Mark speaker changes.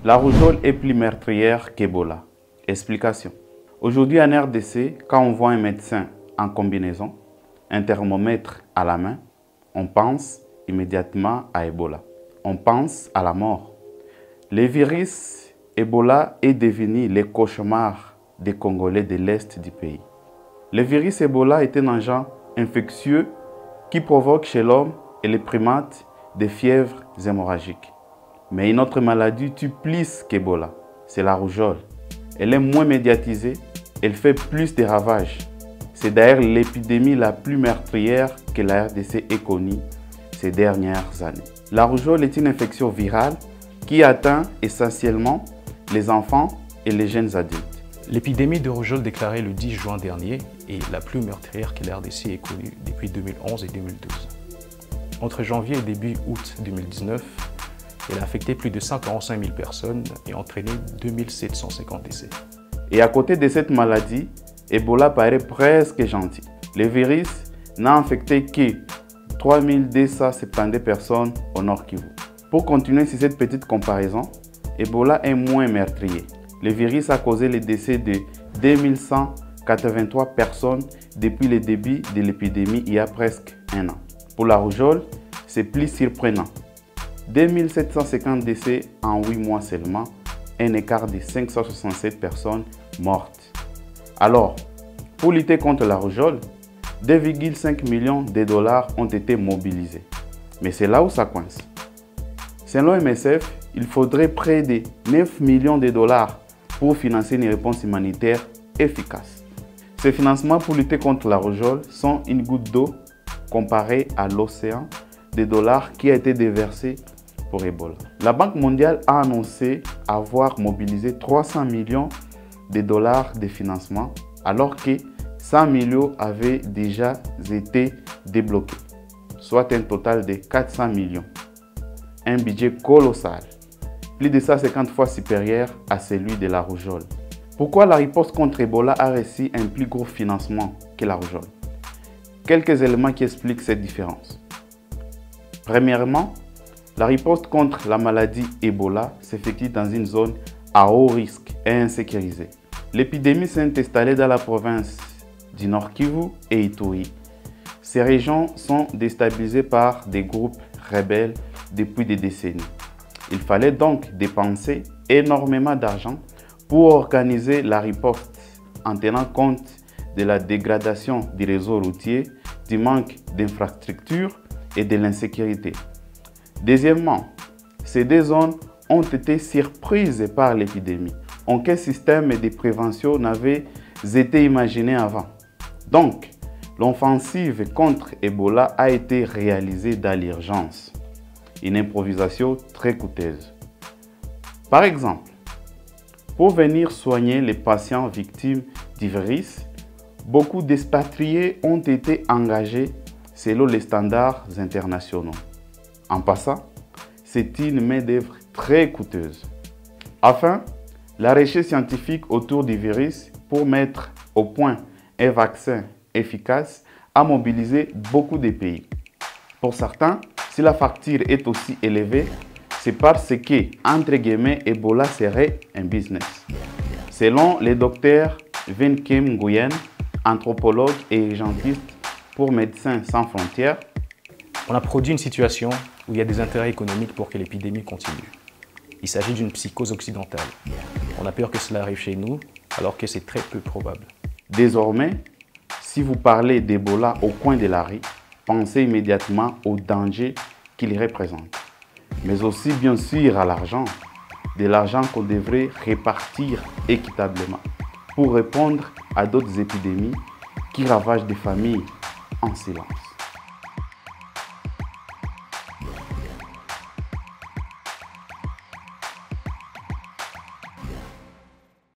Speaker 1: La rougeole est plus meurtrière qu'Ebola. Explication. Aujourd'hui en RDC, quand on voit un médecin en combinaison, un thermomètre à la main, on pense immédiatement à Ebola. On pense à la mort. Le virus Ebola est devenu le cauchemar des Congolais de l'Est du pays. Le virus Ebola est un agent infectieux qui provoque chez l'homme et les primates des fièvres hémorragiques. Mais une autre maladie tue plus qu'Ebola, c'est la rougeole. Elle est moins médiatisée, elle fait plus de ravages. C'est d'ailleurs l'épidémie la plus meurtrière que la RDC ait connue ces dernières années. La rougeole est une infection virale qui atteint essentiellement les enfants et les jeunes adultes.
Speaker 2: L'épidémie de rougeole déclarée le 10 juin dernier est la plus meurtrière que la RDC ait connue depuis 2011 et 2012. Entre janvier et début août 2019, elle a affecté plus de 145 000 personnes et entraîné 2750 décès.
Speaker 1: Et à côté de cette maladie, Ebola paraît presque gentil. Le virus n'a infecté que 3270 personnes au Nord Kivu. Pour continuer sur cette petite comparaison, Ebola est moins meurtrier. Le virus a causé le décès de 2183 personnes depuis le début de l'épidémie il y a presque un an. Pour la rougeole, c'est plus surprenant. 2750 décès en 8 mois seulement, un écart de 567 personnes mortes. Alors, pour lutter contre la rougeole, 2,5 millions de dollars ont été mobilisés. Mais c'est là où ça coince. Selon MSF, il faudrait près de 9 millions de dollars pour financer une réponse humanitaire efficace. Ces financements pour lutter contre la rougeole sont une goutte d'eau comparée à l'océan de dollars qui a été déversé pour Ebola. La Banque mondiale a annoncé avoir mobilisé 300 millions de dollars de financement alors que 100 millions avaient déjà été débloqués, soit un total de 400 millions. Un budget colossal, plus de 150 fois supérieur à celui de la rougeole. Pourquoi la riposte contre Ebola a reçu un plus gros financement que la rougeole? Quelques éléments qui expliquent cette différence. Premièrement, la riposte contre la maladie Ebola s'effectue dans une zone à haut risque et insécurisée. L'épidémie s'est installée dans la province du Nord Kivu et Ituri. Ces régions sont déstabilisées par des groupes rebelles depuis des décennies. Il fallait donc dépenser énormément d'argent pour organiser la riposte en tenant compte de la dégradation du réseau routier, du manque d'infrastructures et de l'insécurité. Deuxièmement, ces deux zones ont été surprises par l'épidémie. Aucun système de prévention n'avait été imaginé avant. Donc, l'offensive contre Ebola a été réalisée dans l'urgence. Une improvisation très coûteuse. Par exemple, pour venir soigner les patients victimes du virus, beaucoup d'expatriés ont été engagés selon les standards internationaux. En passant, c'est une main-d'œuvre très coûteuse. Enfin, la recherche scientifique autour du virus pour mettre au point un vaccin efficace a mobilisé beaucoup de pays. Pour certains, si la facture est aussi élevée, c'est parce que, entre guillemets, Ebola serait un business. Selon le docteur Venkem Nguyen, anthropologue et urgentiste pour Médecins sans frontières,
Speaker 2: on a produit une situation où il y a des intérêts économiques pour que l'épidémie continue. Il s'agit d'une psychose occidentale. On a peur que cela arrive chez nous, alors que c'est très peu probable.
Speaker 1: Désormais, si vous parlez d'Ebola au coin de la rue, pensez immédiatement au danger qu'il représente. Mais aussi, bien sûr, à l'argent. De l'argent qu'on devrait répartir équitablement pour répondre à d'autres épidémies qui ravagent des familles en silence.